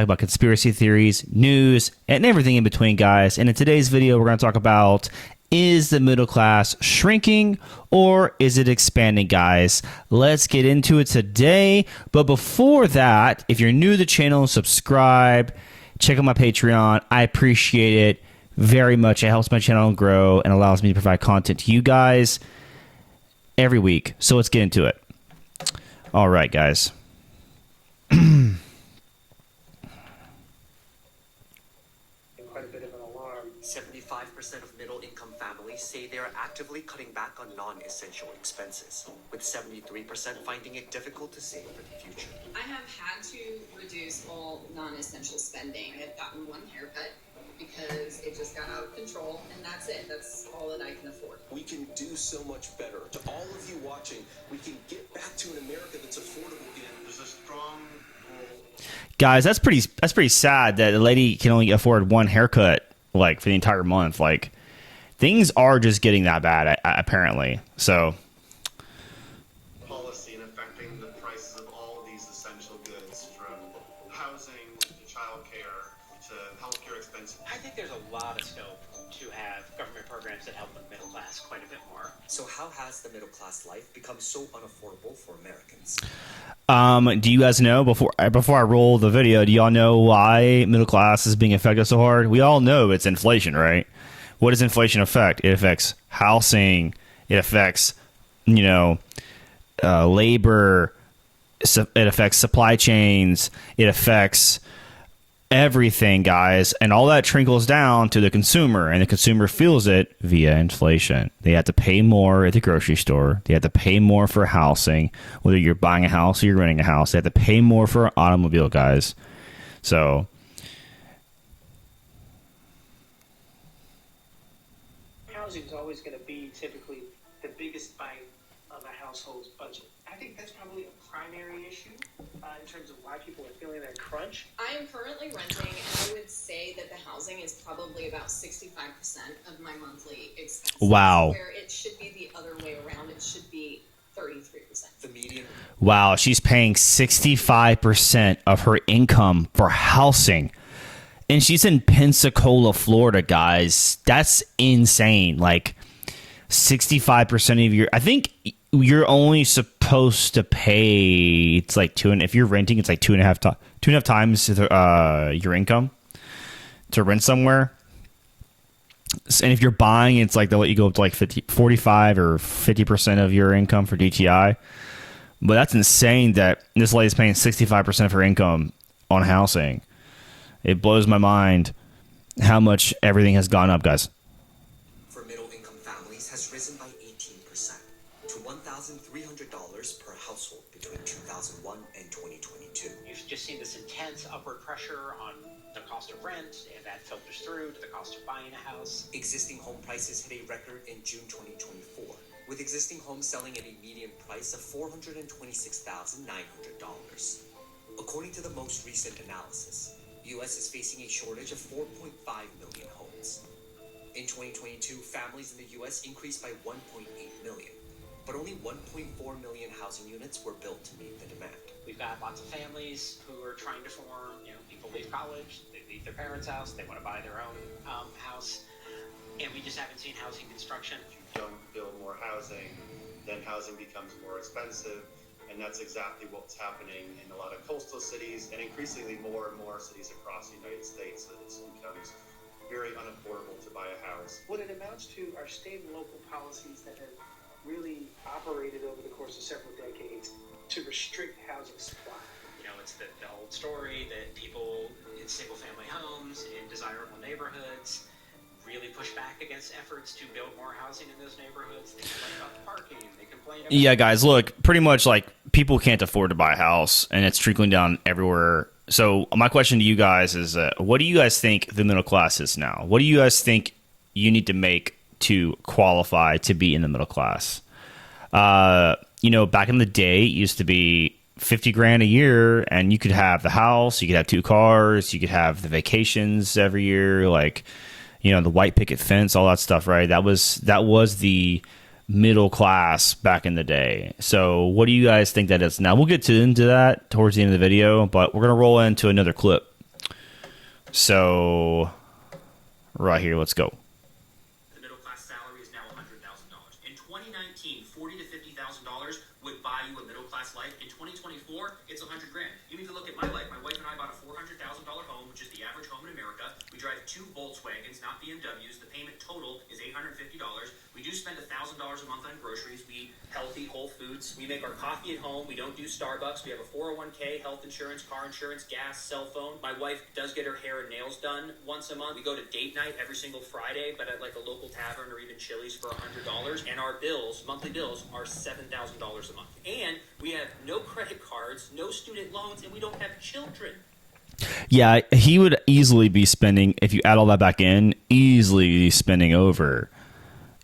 talk about conspiracy theories, news, and everything in between, guys. And in today's video, we're going to talk about, is the middle class shrinking or is it expanding, guys? Let's get into it today. But before that, if you're new to the channel, subscribe, check out my Patreon. I appreciate it very much. It helps my channel grow and allows me to provide content to you guys every week. So let's get into it. All right, guys. Quite a bit of an alarm. 75% of middle-income families say they are actively cutting back on non-essential expenses, with 73% finding it difficult to save for the future. I have had to reduce all non-essential spending. I've gotten one haircut because it just got out of control, and that's it. That's all that I can afford. We can do so much better. To all of you watching, we can get back to an America that's affordable again. There's a strong pull. Guys, that's pretty sad that a lady can only afford one haircut like for the entire month. Like, things are just getting that bad apparently. So Policy and affecting the prices of all of these essential goods, from housing to childcare to healthcare expenses. I think there's a lot of scope to have government programs that help the middle class quite a bit more. So how has the middle class life become so unaffordable for Americans? do you guys know, before I roll the video, do y'all know why middle class is being affected so hard? We all know it's inflation, right? What does inflation affect? It affects housing. It affects, labor. It affects supply chains. It affects everything, guys. And all that trickles down to the consumer, and the consumer feels it via inflation. They have to pay more at the grocery store. They have to pay more for housing, whether you're buying a house or you're renting a house. They have to pay more for an automobile, guys. So housing is always going to be typically the biggest bite of a household's budget. I think that's probably a primary issue in terms of why people are feeling that crunch. I am currently renting, and I would say that the housing is probably about 65% of my monthly expenses. Wow. Where it should be the other way around. It should be 33%. The median. wow, she's paying 65% of her income for housing. And she's in Pensacola, Florida, guys. That's insane. Like, 65% of your, I think you're only supposed to pay, it's like if you're renting, it's like two and a half times your income to rent somewhere. And if you're buying, it's like they'll let you go up to like 45 or 50% of your income for DTI. But that's insane that this lady's paying 65% of her income on housing. It blows my mind how much everything has gone up, guys. For middle-income families has risen by 18% to $1,300 per household between 2001 and 2022. You've just seen this intense upward pressure on the cost of rent, and that filters through to the cost of buying a house. Existing home prices hit a record in June 2024, with existing homes selling at a median price of $426,900. According to the most recent analysis, U.S. is facing a shortage of 4.5 million homes. In 2022, families in the U.S. increased by 1.8 million, but only 1.4 million housing units were built to meet the demand. We've got lots of families who are trying to form, people leave college, they leave their parents' house, they want to buy their own house, and we just haven't seen housing construction. If you don't build more housing, then housing becomes more expensive. And that's exactly what's happening in a lot of coastal cities and increasingly more and more cities across the United States. It becomes very unaffordable to buy a house. What it amounts to are state and local policies that have really operated over the course of several decades to restrict housing supply. It's the old story that people in single-family homes in desirable neighborhoods really push back against efforts to build more housing in those neighborhoods. They complain about the parking. They complain about... Yeah, guys, look, pretty much like people can't afford to buy a house, and it's trickling down everywhere. So my question to you guys is, what do you guys think the middle class is now? What do you guys think you need to make to qualify to be in the middle class? Back in the day, it used to be 50 grand a year, and you could have the house, you could have 2 cars, you could have the vacations every year, like, the white picket fence, all that stuff, right? That was the middle class back in the day. So what do you guys think that is now? We'll get into that towards the end of the video, but we're going to roll into another clip. So, right here, let's go. The middle class salary is now $100,000. In 2019, $40,000 to $50,000 would buy you a middle class life. In 2024, it's $100,000. Even if you look at my life, my wife and I bought a $400,000 home, which is the average home in America. We drive 2 Volkswagens, not BMWs. The payment total is $850. We do spend $1,000 a month on groceries. We eat healthy, whole foods. We make our coffee at home. We don't do Starbucks. We have a 401k, health insurance, car insurance, gas, cell phone. My wife does get her hair and nails done once a month. We go to date night every single Friday, but at like a local tavern or even Chili's for $100. And our bills, monthly bills, are $7,000 a month. And we have no credit cards, no student loans, and we don't have children. Yeah, he would easily be spending, if you add all that back in, easily spending over,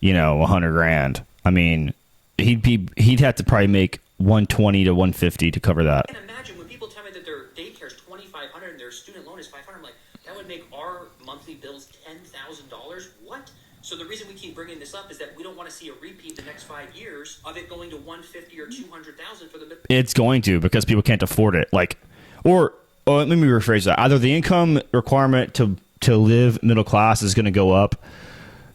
$100,000. I mean, he'd have to probably make 120 to 150 to cover that. I can imagine when people tell me that their daycare is $2,500 and their student loan is $500. I'm like, that would make our monthly bills $10,000. What? So the reason we keep bringing this up is that we don't want to see a repeat the next 5 years of it going to 150 or 200,000 for the. It's going to, because people can't afford it. Or let me rephrase that. Either the income requirement to live middle class is going to go up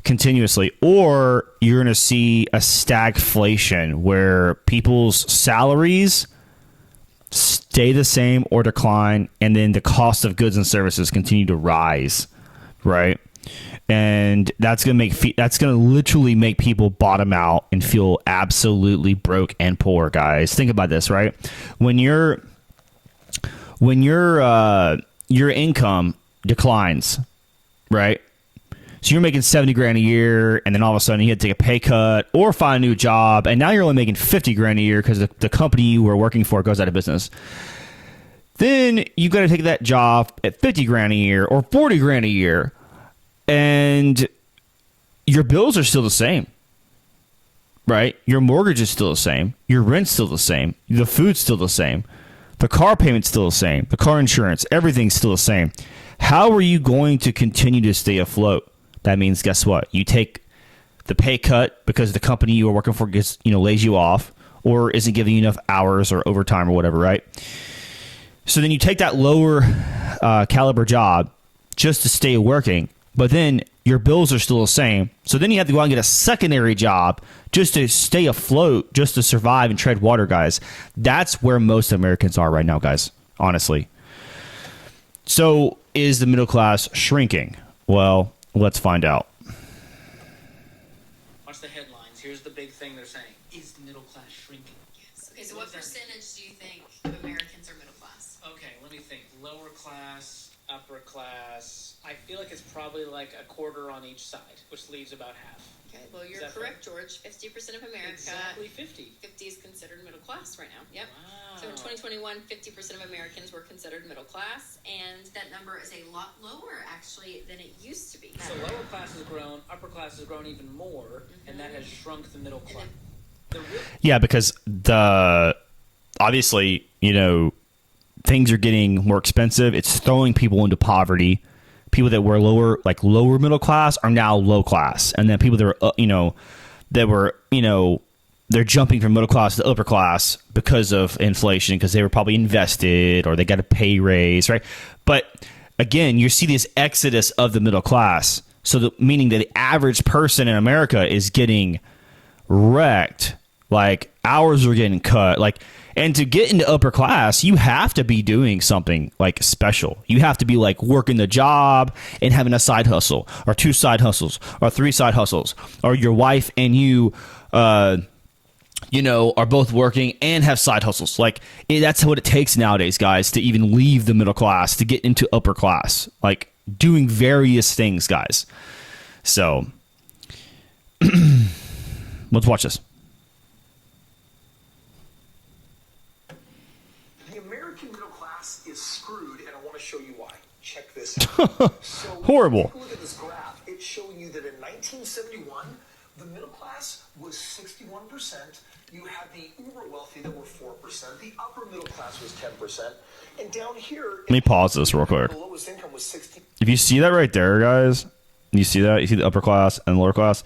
continuously, or you're going to see a stagflation where people's salaries stay the same or decline, and then the cost of goods and services continue to rise, right? And that's going to literally make people bottom out and feel absolutely broke and poor, guys. Think about this, right? When your income declines, right? So you're making $70,000 a year, and then all of a sudden you had to take a pay cut or find a new job, and now you're only making $50,000 a year because the company you were working for goes out of business. Then you got to take that job at $50,000 a year or $40,000 a year, and your bills are still the same, right? Your mortgage is still the same, your rent's still the same, the food's still the same, the car payment's still the same, the car insurance, everything's still the same. How are you going to continue to stay afloat? That means, guess what? You take the pay cut because the company you are working for lays you off or isn't giving you enough hours or overtime or whatever, right? So then you take that lower caliber job just to stay working, but then your bills are still the same. So then you have to go out and get a secondary job just to stay afloat, just to survive and tread water, guys. That's where most Americans are right now, guys, honestly. So is the middle class shrinking? Well, let's find out. Watch the headlines. Here's the big thing they're saying. Is the middle class shrinking? Yes. Okay, so what percentage do you think of Americans are middle class? Okay, let me think. Lower class, upper class. I feel like it's probably like a quarter on each side, which leaves about half. Okay, well, you're that correct, George. 50% of America. Exactly 50. 50 is considered middle class right now. Yep. Wow. So in 2021, 50% of Americans were considered middle class, and that number is a lot lower, actually, than it used to be. So lower class has grown, upper class has grown even more, and that has shrunk the middle class. Yeah, because obviously, things are getting more expensive. It's throwing people into poverty. People that were lower middle class are now low class, and then people that were they're jumping from middle class to upper class because of inflation, because they were probably invested or they got a pay raise, right? But again, you see this exodus of the middle class, meaning that the average person in America is getting wrecked. Like, hours are getting cut, and to get into upper class, you have to be doing something special. You have to be working the job and having a side hustle or 2 side hustles or 3 side hustles, or your wife and you, are both working and have side hustles. That's what it takes nowadays, guys, to even leave the middle class, to get into upper class, doing various things, guys. So let's watch this. Is screwed, and I want to show you why. Check this out. So Horrible. Look at this graph. It's showing you that in 1971, the middle class was 61%. You had the uber wealthy that were 4%. The upper middle class was 10%. And down here, let me pause this real quick. The lowest income was 16. If you see that right there, guys, you see that? You see the upper class and the lower class?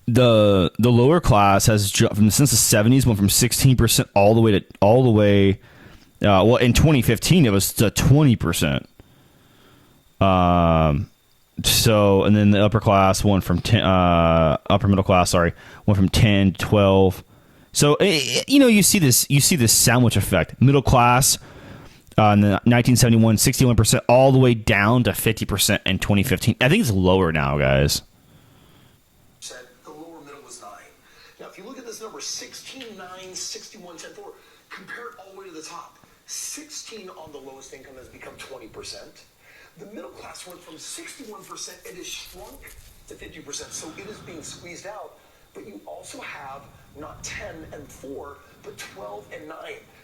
The lower class has jumped since the 70s, went from 16% all the way well, in 2015 it was to 20%. So, and then the upper class went from 10, upper middle class, sorry, went from 10 to 12. So, you see this sandwich effect. Middle class, in the 1971, 61%, all the way down to 50% in 2015. I think it's lower now, guys. The lower middle was 9. Now, if you look at this number, 16, 9, 61, 10, 4, compare it all the way to the top. 16 on the lowest income has become 20%. The middle class went from 61%, it has shrunk to 50%, so it is being squeezed out. But you also have not 10 and 4, but 12 and 9.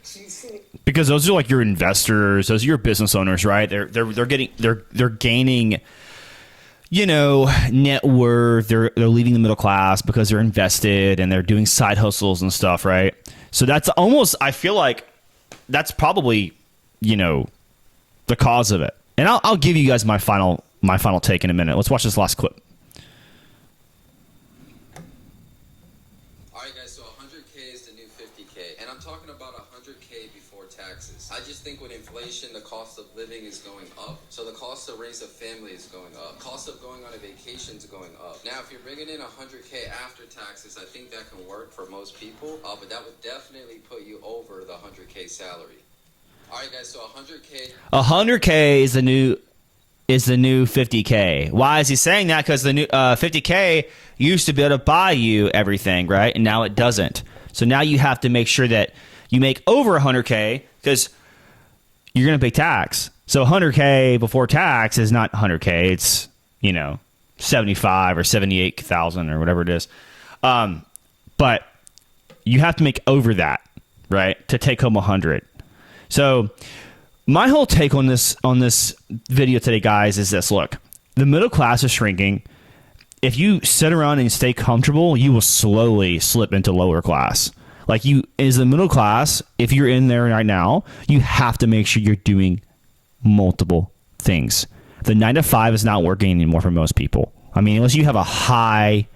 So you see, because those are like your investors, those are your business owners, right? They're gaining, net worth. They're leaving the middle class because they're invested and they're doing side hustles and stuff, right? So that's almost, I feel like that's probably, the cause of it. And I'll give you guys my final take in a minute. Let's watch this last clip. All right, guys, so 100K is the new 50K, and I'm talking about 100K before taxes. I just think with inflation, the cost of living is going up, so the cost to raise a family is going up. Cost of going on a vacation is going up. Now, if you're bringing in 100K after taxes, I think that can work for most people, but that would definitely put you over the 100K salary. All right, guys, so 100K. 100K is the new 50K. Why is he saying that? Because the new 50K used to be able to buy you everything, right? And now it doesn't. So now you have to make sure that you make over 100K because you're going to pay tax. So 100K before tax is not 100K. It's, 75 or 78,000 or whatever it is. But you have to make over that, right, to take home 100. So my whole take on this video today, guys, is this. Look, the middle class is shrinking. If you sit around and stay comfortable, you will slowly slip into lower class. Like as the middle class, if you're in there right now, you have to make sure you're doing multiple things. The 9-to-5 is not working anymore for most people. I mean, unless you have a high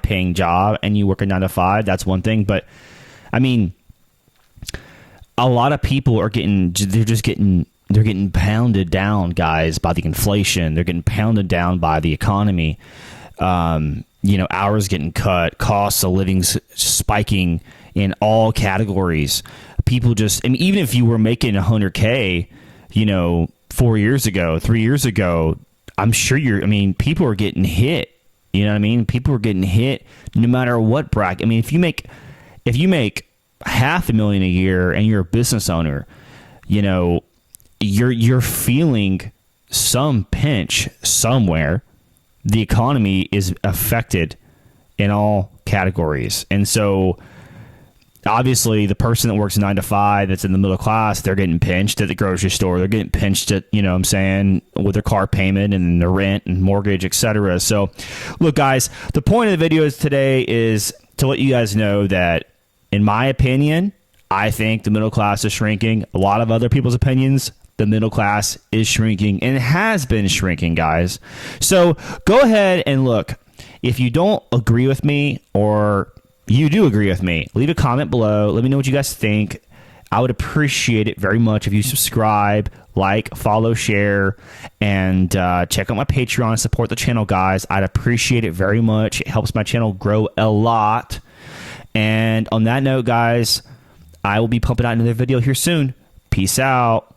paying job and you work a 9-to-5, that's one thing. But I mean, a lot of people are getting pounded down, guys, by the inflation. They're getting pounded down by the economy. Hours getting cut, costs of living spiking in all categories. People even if you were making 100K, 4 years ago, 3 years ago, I'm sure people are getting hit. You know what I mean? People are getting hit no matter what bracket. I mean, if you make $500,000 a year and you're a business owner, you're feeling some pinch somewhere. The economy is affected in all categories. And so obviously the person that works 9-to-5 that's in the middle class, they're getting pinched at the grocery store. They're getting pinched at, with their car payment and their rent and mortgage, etc. So look, guys, the point of the video today is to let you guys know that, in my opinion, I think the middle class is shrinking. A lot of other people's opinions, the middle class is shrinking and has been shrinking, guys. So go ahead and look. If you don't agree with me or you do agree with me, leave a comment below. Let me know what you guys think. I would appreciate it very much if you subscribe, like, follow, share, and check out my Patreon and support the channel, guys. I'd appreciate it very much. It helps my channel grow a lot. And on that note, guys, I will be pumping out another video here soon. Peace out.